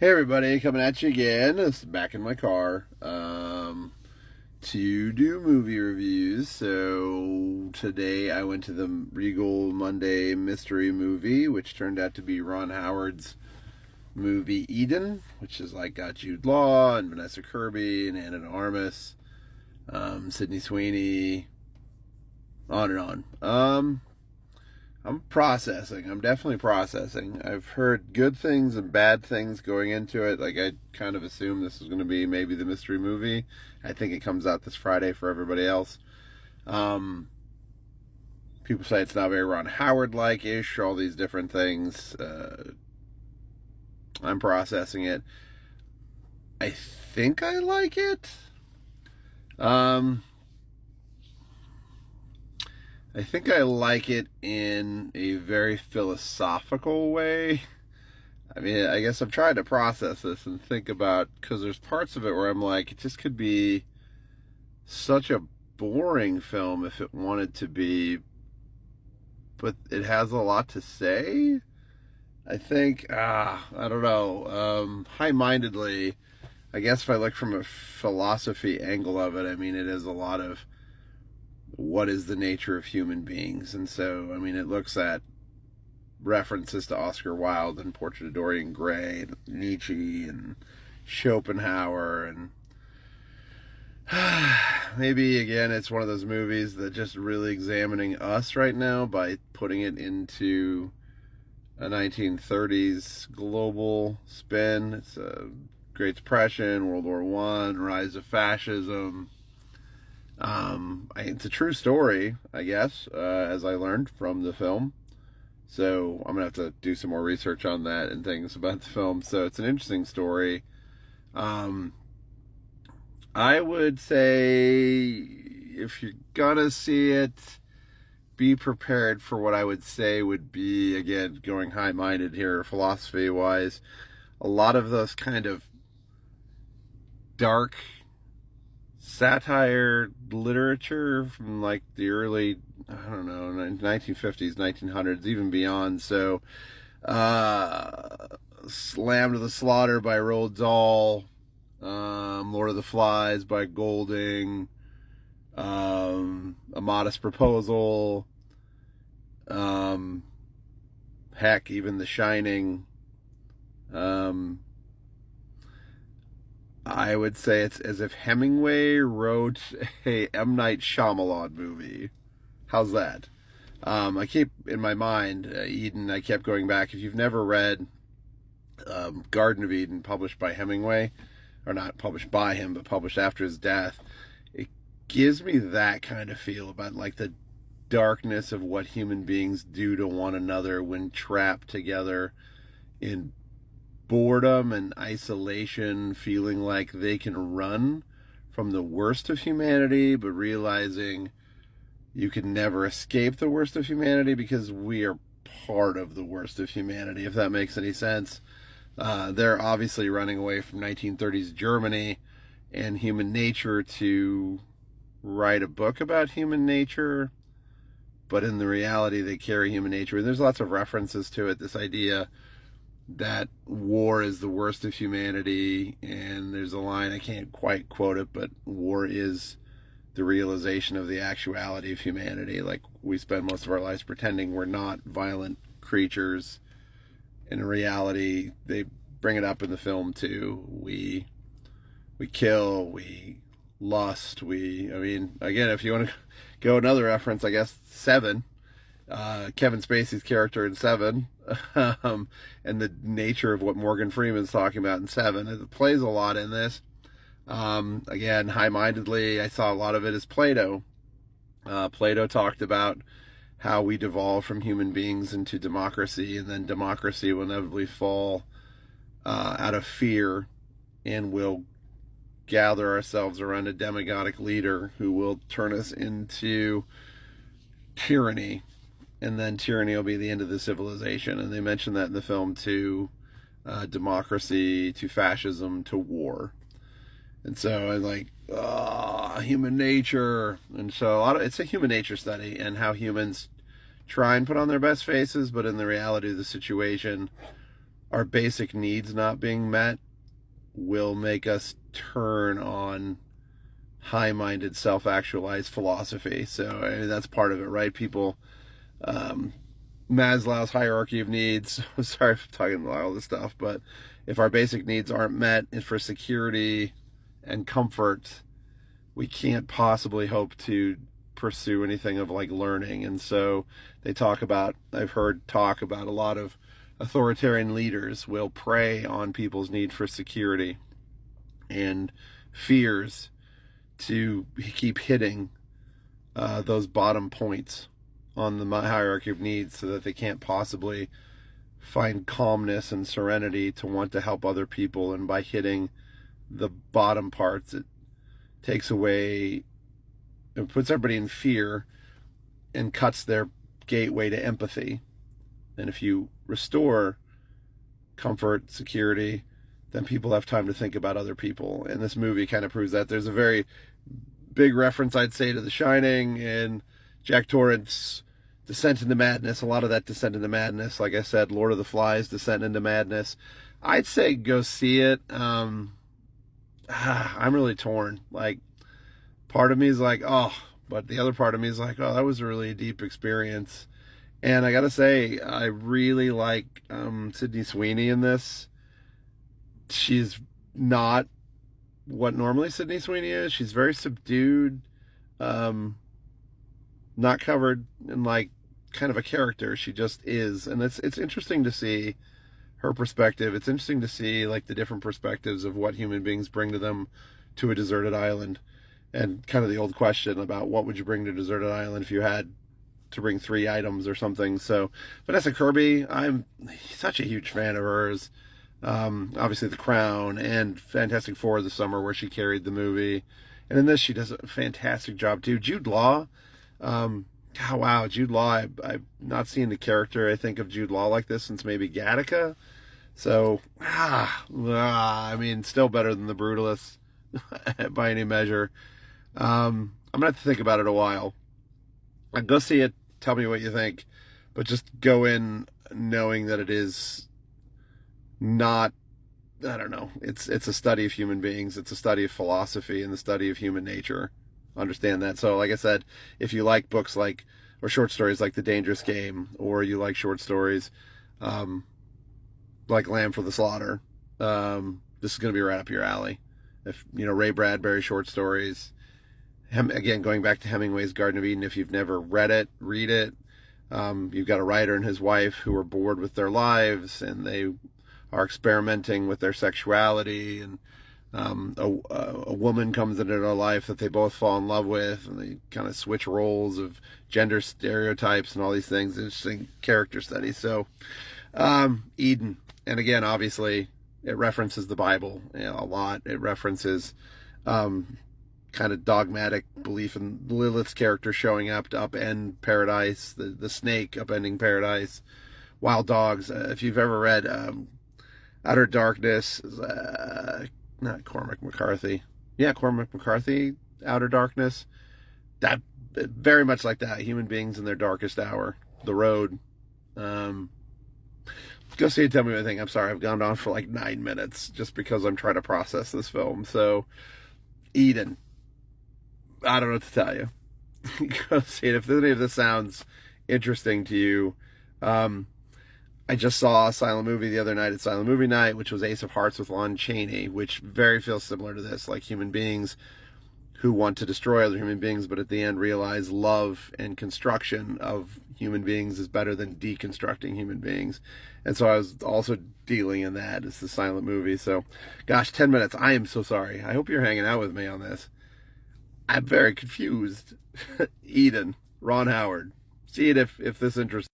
Hey everybody, coming at you again. It's back in my car to do movie reviews. So today I went to the Regal Monday mystery movie, which turned out to be Ron Howard's movie Eden, which is like got Jude Law and Vanessa Kirby and Anna de Armas, Sydney Sweeney, on and on. I'm processing. I'm definitely processing. I've heard good things and bad things going into it. Like, I kind of assumed this was going to be maybe the mystery movie. I think it comes out this Friday for everybody else. People say it's not very Ron Howard-like-ish, all these different things. I'm processing it. I think I like it. I think I like it in a very philosophical way. I mean, I guess I'm trying to process this and think about, because there's parts of it where I'm like, it just could be such a boring film if it wanted to be, but it has a lot to say. I think, I don't know, high-mindedly, I guess if I look from a philosophy angle of it, I mean, it is a lot of what is the nature of human beings. And so, I mean, it looks at references to Oscar Wilde and Portrait of Dorian Gray and Nietzsche and Schopenhauer, and maybe again it's one of those movies that just really examining us right now by putting it into a 1930s global spin. It's a Great Depression, World War I, rise of fascism. It's a true story, I guess, as I learned from the film. So I'm going to have to do some more research on that and things about the film. So it's an interesting story. I would say if you're going to see it, be prepared for what I would say would be, again, going high-minded here, philosophy-wise, a lot of those kind of dark satire literature from like the early, I don't know, 1950s, 1900s, even beyond. So, Slam to the Slaughter by Roald Dahl, Lord of the Flies by Golding, A Modest Proposal, heck, even The Shining. I would say it's as if Hemingway wrote a M. Night Shyamalan movie. How's that? I keep in my mind Eden. I kept going back. If you've never read Garden of Eden, published by Hemingway, or not published by him, but published after his death, it gives me that kind of feel about like the darkness of what human beings do to one another when trapped together in boredom and isolation, feeling like they can run from the worst of humanity, but realizing you can never escape the worst of humanity because we are part of the worst of humanity, if that makes any sense. They're obviously running away from 1930s Germany and human nature to write a book about human nature, but in the reality they carry human nature. And there's lots of references to it, this idea that war is the worst of humanity, and there's a line, I can't quite quote it, but war is the realization of the actuality of humanity. Like, we spend most of our lives pretending we're not violent creatures. In reality, they bring it up in the film too. We kill, we lust, I mean, again, if you want to go another reference, I guess Seven, Kevin Spacey's character in Seven, and the nature of what Morgan Freeman's talking about in Seven. It plays a lot in this. Again, high-mindedly, I saw a lot of it as Plato. Plato talked about how we devolve from human beings into democracy, and then democracy will inevitably fall out of fear, and we'll gather ourselves around a demagogic leader who will turn us into tyranny. And then tyranny will be the end of the civilization. And they mention that in the film too. Democracy to fascism to war. And so I'm like, human nature. And so it's a human nature study, and how humans try and put on their best faces, but in the reality of the situation our basic needs not being met will make us turn on high-minded, self-actualized philosophy. So I mean, that's part of it, right? People, Maslow's hierarchy of needs. Sorry for talking about all this stuff, but if our basic needs aren't met, and for security and comfort, we can't possibly hope to pursue anything of like learning. And so they talk about, I've heard talk about a lot of authoritarian leaders will prey on people's need for security and fears to keep hitting those bottom points on the hierarchy of needs so that they can't possibly find calmness and serenity to want to help other people. And by hitting the bottom parts, it takes away, it puts everybody in fear and cuts their gateway to empathy. And if you restore comfort, security, then people have time to think about other people. And this movie kind of proves that. There's a very big reference, I'd say, to The Shining and Jack Torrance's Descent into Madness. A lot of that Descent into Madness. Like I said, Lord of the Flies, Descent into Madness. I'd say go see it. I'm really torn. Like, part of me is like, oh, but the other part of me is like, oh, that was a really deep experience. And I gotta say, I really like Sydney Sweeney in this. She's not what normally Sydney Sweeney is. She's very subdued, not covered in like kind of a character. She just is. And it's interesting to see her perspective. It's interesting to see like the different perspectives of what human beings bring to them to a deserted island. And kind of the old question about what would you bring to a deserted island if you had to bring 3 items or something. So Vanessa Kirby, I'm such a huge fan of hers. Obviously The Crown and Fantastic Four this summer, where she carried the movie. And in this, she does a fantastic job too. Jude Law, oh wow, Jude Law, I've not seen the character, I think, of Jude Law like this since maybe Gattaca. So, I mean, still better than The Brutalist by any measure. I'm gonna have to think about it a while. Go see it, tell me what you think, but just go in knowing that it is not, I don't know, it's a study of human beings, it's a study of philosophy and the study of human nature. Understand that. So like I said, if you like books like, or short stories like The Dangerous Game, or you like short stories like Lamb for the Slaughter, this is going to be right up your alley. If you know Ray Bradbury short stories, again, going back to Hemingway's Garden of Eden, if you've never read it, read it. You've got a writer and his wife who are bored with their lives, and they are experimenting with their sexuality, and a woman comes into their life that they both fall in love with, and they kind of switch roles of gender stereotypes and all these things. Interesting character study. So Eden, and again, obviously it references the Bible, you know, a lot. It references kind of dogmatic belief in Lilith's character showing up to upend paradise, the snake upending paradise, wild dogs. If you've ever read Outer Darkness, not Cormac McCarthy. Yeah, Cormac McCarthy, Outer Darkness. That, very much like that. Human beings in their darkest hour. The Road. Go see it, tell me what you think. I'm sorry, I've gone on for like 9 minutes just because I'm trying to process this film. So, Eden. I don't know what to tell you. Go see it. If any of this sounds interesting to you, I just saw a silent movie the other night at Silent Movie Night, which was Ace of Hearts with Lon Chaney, which very feels similar to this, like human beings who want to destroy other human beings, but at the end realize love and construction of human beings is better than deconstructing human beings. And so I was also dealing in that. It's the silent movie. So, gosh, 10 minutes. I am so sorry. I hope you're hanging out with me on this. I'm very confused. Eden, Ron Howard. See it if this interests